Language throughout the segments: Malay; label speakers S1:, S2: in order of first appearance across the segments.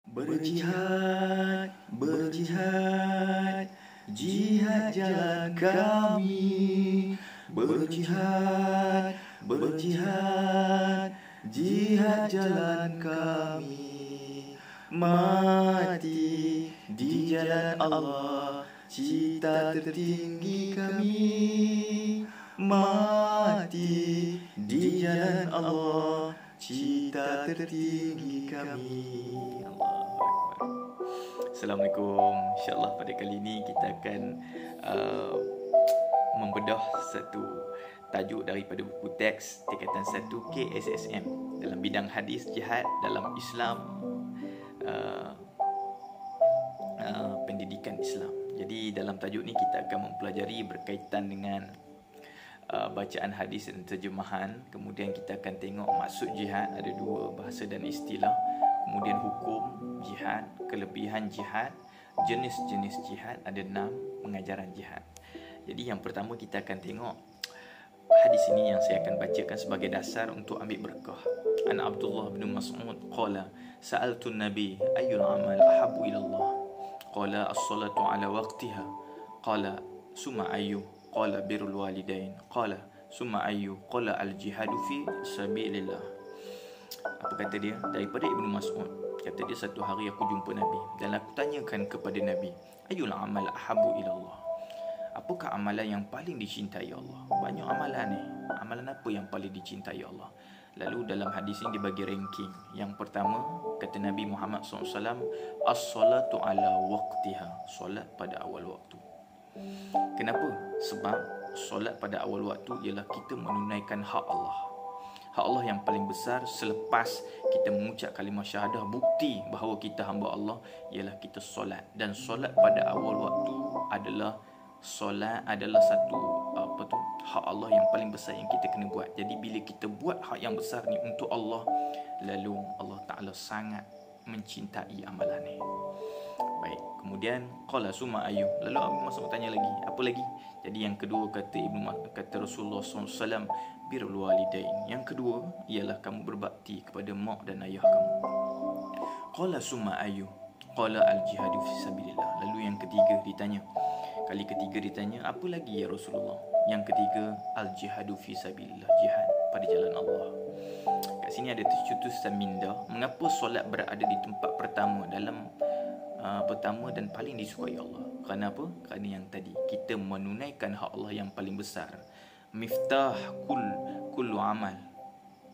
S1: Berjihad, berjihad, jihad jalan kami. Berjihad, berjihad, jihad jalan kami. Mati di jalan Allah, cita tertinggi kami. Mati di jalan Allah, cita tertinggi kami. Assalamualaikum. InsyaAllah pada kali ini kita akan membedah satu tajuk daripada buku teks tingkatan 1 KSSM dalam bidang hadis jihad dalam Islam, pendidikan Islam. Jadi dalam tajuk ni kita akan mempelajari berkaitan dengan bacaan hadis dan terjemahan. Kemudian kita akan tengok maksud jihad, ada 2 bahasa dan istilah. Kemudian hukum jihad, kelebihan jihad, jenis-jenis jihad, ada 6 pengajaran jihad. Jadi yang pertama kita akan tengok hadis ini yang saya akan bacakan sebagai dasar untuk ambil berkah. An Abdullah bin Mas'ud qala sa'altu an-nabi ayyul amal ahabbu ila Allah. Qala as-salatu ala waqtiha. Qala summa ayyu? Qala birrul walidain. Qala summa ayyu? Qala al-jihadu fi sabilillah. Apa kata dia? Daripada Ibnu Mas'ud. Kata dia, satu hari aku jumpa Nabi dan aku tanyakan kepada Nabi, ayyul amal ahabbu ila Allah? Apakah amalan yang paling dicintai Allah? Banyak amalan ni. Amalan apa yang paling dicintai Allah? Lalu dalam hadis ini dibagi ranking. Yang pertama, kata Nabi Muhammad SAW, as-salatu ala waqtiha. Solat pada awal waktu. Kenapa? Sebab solat pada awal waktu ialah kita menunaikan hak Allah. Hak Allah yang paling besar selepas kita mengucap kalimah syahadah, bukti bahawa kita hamba Allah ialah kita solat. Dan solat pada awal waktu adalah satu hak Allah yang paling besar yang kita kena buat. Jadi bila kita buat hak yang besar ni untuk Allah, lalu Allah Ta'ala sangat mencintai amalan ni. Baik, kemudian qala summa ayu. Lalu Abu Mas'ud tanya lagi, apa lagi? Jadi yang kedua kata Rasulullah SAW, birrul walidain. Yang kedua ialah kamu berbakti kepada mak dan ayah kamu. Qala summa ayu? Qala al-jihadu fi sabilillah. Lalu yang ketiga ditanya. Kali ketiga ditanya, apa lagi ya Rasulullah? Yang ketiga, al-jihadu fi sabilillah, jihad pada jalan Allah. Kat sini ada tercetus minda. Mengapa solat berada di tempat pertama dan paling disukai Allah? Kerana apa? Kerana yang tadi, kita menunaikan hak Allah yang paling besar. Miftah kullu amal,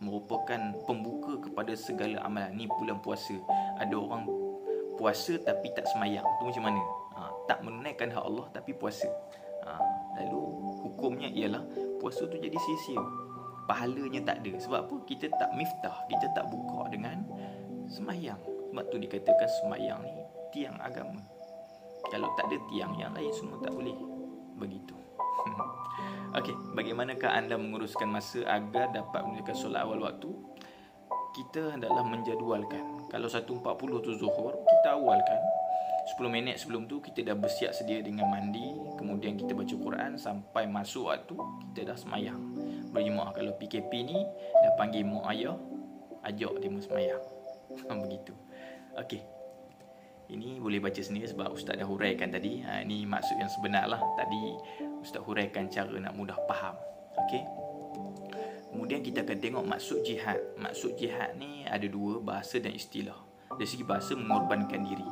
S1: merupakan pembuka kepada segala amalan. Ni bulan puasa. Ada orang puasa tapi tak semayang. Tu macam mana? Tak menunaikan hak Allah tapi puasa. Lalu hukumnya ialah puasa tu jadi sia-sia. Pahalanya tak ada. Sebab apa? Kita tak miftah, kita tak buka dengan semayang. Sebab tu dikatakan semayang ni tiang agama. Kalau tak ada tiang, yang lain semua tak boleh. Begitu. Okey, bagaimanakah anda menguruskan masa agar dapat menunaikan solat awal waktu? Kita hendaklah menjadualkan. Kalau 1.40 tu zuhur, kita awalkan 10 minit sebelum tu kita dah bersiap sedia dengan mandi, kemudian kita baca Quran sampai masuk waktu kita dah semayang berjemaah. Kalau PKP ni dah panggil mak ayah, ajak dia semayang. Begitu. Okey. Ini boleh baca sendiri sebab Ustaz dah huraikan tadi. Ini maksud yang sebenar lah. Tadi Ustaz huraikan cara nak mudah faham. Okey. Kemudian kita akan tengok maksud jihad. Maksud jihad ni ada 2, bahasa dan istilah. Dari segi bahasa, mengorbankan diri.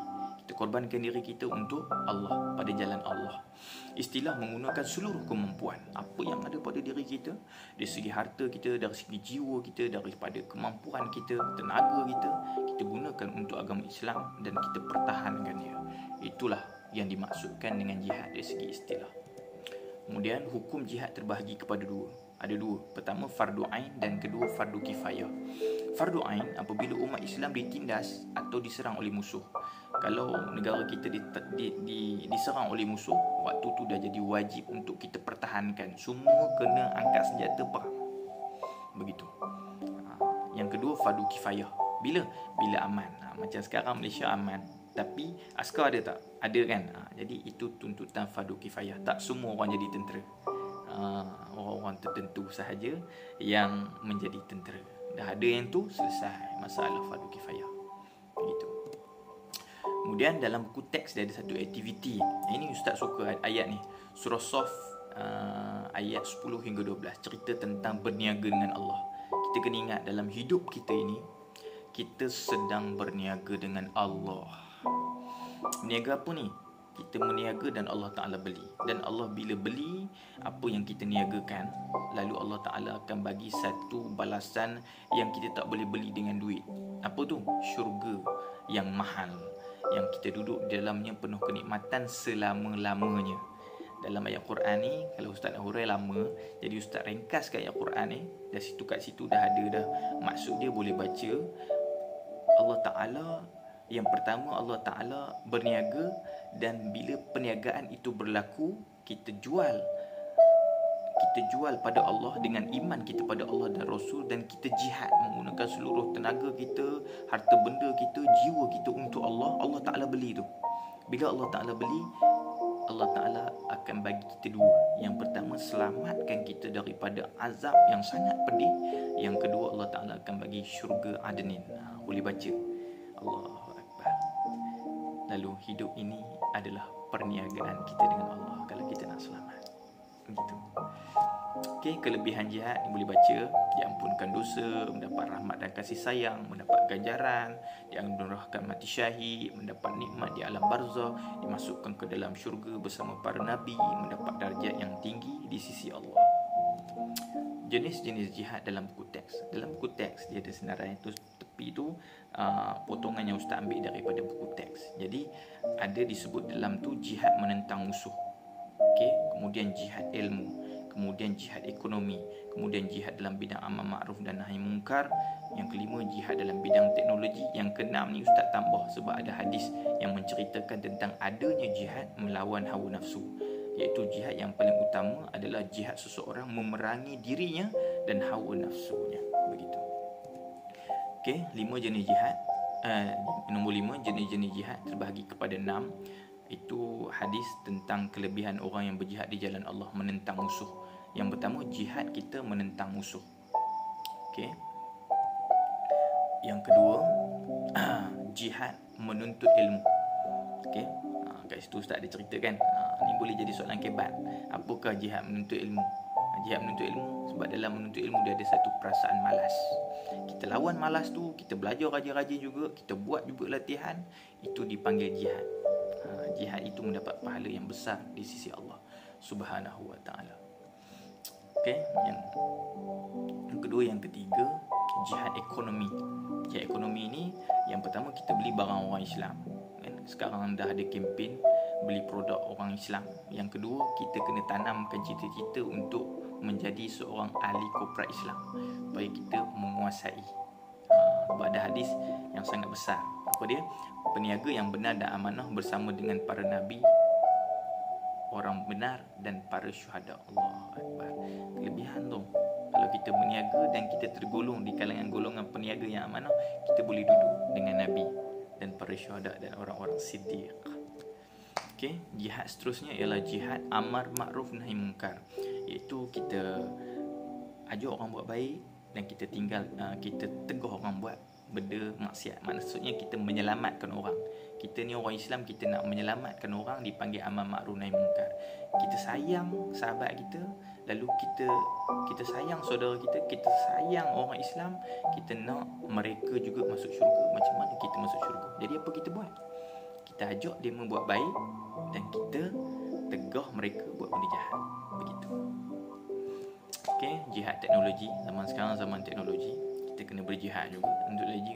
S1: Kita korbankan diri kita untuk Allah, pada jalan Allah. Istilah, menggunakan seluruh kemampuan apa yang ada pada diri kita, dari segi harta kita, dari segi jiwa kita, daripada kemampuan kita, tenaga kita gunakan untuk agama Islam dan kita pertahankan dia. Itulah yang dimaksudkan dengan jihad dari segi istilah. Kemudian hukum jihad terbahagi kepada 2. Ada 2. Pertama, fardu ain, dan kedua, fardu kifayah. Fardu ain apabila umat Islam ditindas atau diserang oleh musuh. Kalau negara kita diserang oleh musuh, waktu tu dah jadi wajib untuk kita pertahankan. Semua kena angkat senjata perang. Begitu. Yang kedua, fardu kifayah. Bila aman. Macam sekarang Malaysia aman, tapi askar ada tak? Ada kan? Jadi itu tuntutan fardu kifayah. Tak semua orang jadi tentera. Orang-orang tertentu sahaja yang menjadi tentera. Dah ada yang tu, selesai masalah fardu kifayah. Begitu. Kemudian dalam buku teks dia ada satu aktiviti. Ini Ustaz suka ayat ni. Surah Saf ayat 10 hingga 12, cerita tentang berniaga dengan Allah. Kita kena ingat dalam hidup kita ini, kita sedang berniaga dengan Allah. Niaga apa ni? Kita meniaga dan Allah Ta'ala beli. Dan Allah bila beli apa yang kita niagakan, lalu Allah Ta'ala akan bagi satu balasan yang kita tak boleh beli dengan duit. Apa tu? Syurga yang mahal, yang kita duduk di dalamnya penuh kenikmatan selama-lamanya. Dalam ayat Quran ni, kalau Ustaz nak hurai lama, jadi Ustaz ringkaskan ayat Quran ni. Dah situ kat situ dah ada dah. Maksud dia boleh baca. Allah Ta'ala, yang pertama Allah Ta'ala berniaga, dan bila perniagaan itu berlaku, kita jual pada Allah dengan iman kita pada Allah dan Rasul, dan kita jihad menggunakan seluruh tenaga kita, harta benda kita, jiwa kita untuk Allah. Allah Ta'ala beli tu. Bila Allah Ta'ala beli, Allah Ta'ala akan bagi kita dua. Yang pertama, selamatkan kita daripada azab yang sangat pedih. Yang kedua, Allah Ta'ala akan bagi syurga Adnin. Boleh baca. Allahu Akbar. Lalu hidup ini adalah perniagaan kita dengan Allah kalau kita nak selamat. Begitu. Okey, kelebihan jihad yang boleh baca: diampunkan dosa, mendapat rahmat dan kasih sayang, mendapat ganjaran, dianugerahkan mati syahid, mendapat nikmat di alam barzah, dimasukkan ke dalam syurga bersama para nabi, mendapat darjat yang tinggi di sisi Allah. Jenis-jenis jihad dalam buku teks. Dalam buku teks dia ada senarai tu, tepi tu potongan yang Ustaz ambil daripada buku teks. Jadi ada disebut dalam tu jihad menentang musuh. Okey, kemudian jihad ilmu, kemudian jihad ekonomi, kemudian jihad dalam bidang amar ma'ruf dan nahi munkar, yang kelima jihad dalam bidang teknologi, yang keenam ni Ustaz tambah sebab ada hadis yang menceritakan tentang adanya jihad melawan hawa nafsu, iaitu jihad yang paling utama adalah jihad seseorang memerangi dirinya dan hawa nafsunya. Begitu. Okey, 5 jenis jihad. Nombor 5, jenis-jenis jihad terbahagi kepada 6. Itu hadis tentang kelebihan orang yang berjihad di jalan Allah, menentang musuh. Yang pertama, jihad kita menentang musuh. Okey. Yang kedua, jihad menuntut ilmu. Okey. Kat situ Ustaz ada ceritakan. Ni boleh jadi soalan kebat. Apakah jihad menuntut ilmu? Jihad menuntut ilmu, sebab dalam menuntut ilmu dia ada satu perasaan malas. Kita lawan malas tu, kita belajar rajin-rajin juga, kita buat juga latihan, itu dipanggil jihad. Jihad itu mendapat pahala yang besar di sisi Allah Subhanahu wa ta'ala. Okey, yang kedua, yang ketiga, jihad ekonomi. Jihad ekonomi ni, yang pertama kita beli barang orang Islam. Sekarang dah ada kempen beli produk orang Islam. Yang kedua, kita kena tanamkan cita-cita untuk menjadi seorang ahli korporat Islam, supaya kita menguasai. Sebab ada hadis yang sangat besar. Apa dia? Peniaga yang benar dan amanah bersama dengan para nabi, orang benar dan para syuhada. Allahu Akbar. Kelebihan tu, kalau kita berniaga dan kita tergolong di kalangan golongan peniaga yang amanah, kita boleh duduk dengan nabi dan para syuhada dan orang-orang siddiq. Okey, jihad seterusnya ialah jihad amar ma'ruf nahi munkar, iaitu kita ajak orang buat baik dan kita kita tegur orang buat benda maksiat. Maksudnya kita menyelamatkan orang. Kita ni orang Islam, kita nak menyelamatkan orang, dipanggil amar ma'ruf nahi munkar. Kita sayang sahabat kita, lalu kita sayang saudara kita, kita sayang orang Islam, kita nak mereka juga masuk syurga. Macam mana kita masuk syurga? Jadi apa kita buat? Kita ajak dia membuat baik dan kita tegur mereka buat benda jahat. Begitu. Okey, jihad teknologi. Zaman sekarang zaman teknologi, kita kena berjihad juga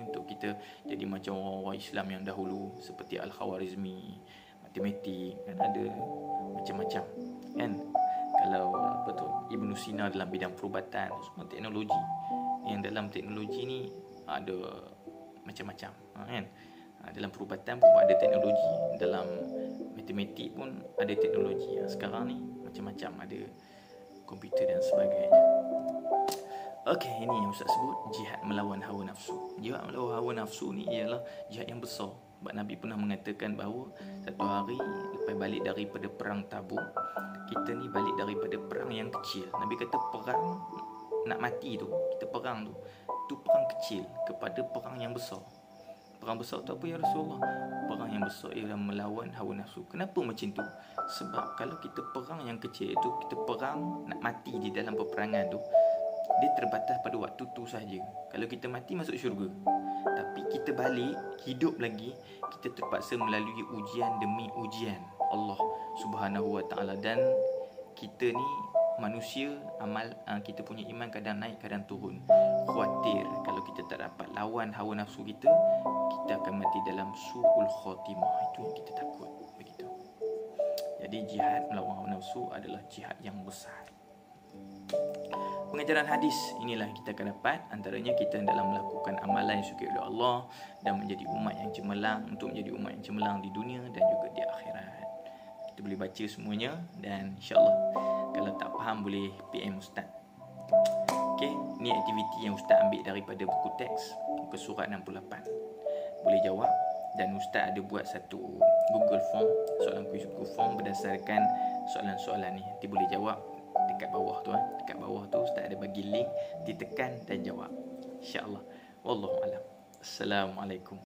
S1: untuk kita jadi macam orang-orang Islam yang dahulu, seperti Al-Khawarizmi, matematik, kan ada macam-macam, kan? Kalau Ibn Sina dalam bidang perubatan, semua teknologi. Yang dalam teknologi ni ada macam-macam, kan? Dalam perubatan pun ada teknologi, dalam matematik pun ada teknologi. Sekarang ni macam-macam, ada komputer dan sebagainya. Okey, ini yang Ustaz sebut jihad melawan hawa nafsu. Jihad melawan hawa nafsu ni ialah jihad yang besar. Sebab Nabi pernah mengatakan bahawa satu hari lepas balik daripada perang Tabuk, kita ni balik daripada perang yang kecil. Nabi kata perang nak mati tu, kita perang tu perang kecil kepada perang yang besar. Perang besar tu apa ya Rasulullah? Perang yang besar ialah melawan hawa nafsu. Kenapa macam tu? Sebab kalau kita perang yang kecil itu, kita perang nak mati di dalam peperangan tu, dia terbatas pada waktu tu sahaja. Kalau kita mati masuk syurga. Tapi kita balik, hidup lagi, kita terpaksa melalui ujian demi ujian Allah Subhanahu Wa Taala. Dan kita ni manusia, amal kita punya iman kadang naik kadang turun. Khawatir kalau kita tak dapat lawan hawa nafsu kita, kita akan mati dalam su'ul khatimah. Itu yang kita takut. Begitu. Jadi jihad melawan hawa nafsu adalah jihad yang besar. Pengajaran hadis inilah kita akan dapat, antaranya kita dalam melakukan amalan yang disukai oleh Allah dan menjadi umat yang cemerlang, untuk menjadi umat yang cemerlang di dunia dan juga di akhirat. Kita boleh baca semuanya dan insya-Allah kalau tak faham boleh PM Ustaz. Okey, ni aktiviti yang Ustaz ambil daripada buku teks muka surat 68. Boleh jawab, dan Ustaz ada buat satu Google Form, soalan kuis Google Form berdasarkan soalan-soalan ni. Nanti boleh jawab dekat bawah tu. Dekat bawah tu Ustaz ada bagi link, ditekan dan jawab. Insya-Allah. Wallahu alam. Assalamualaikum.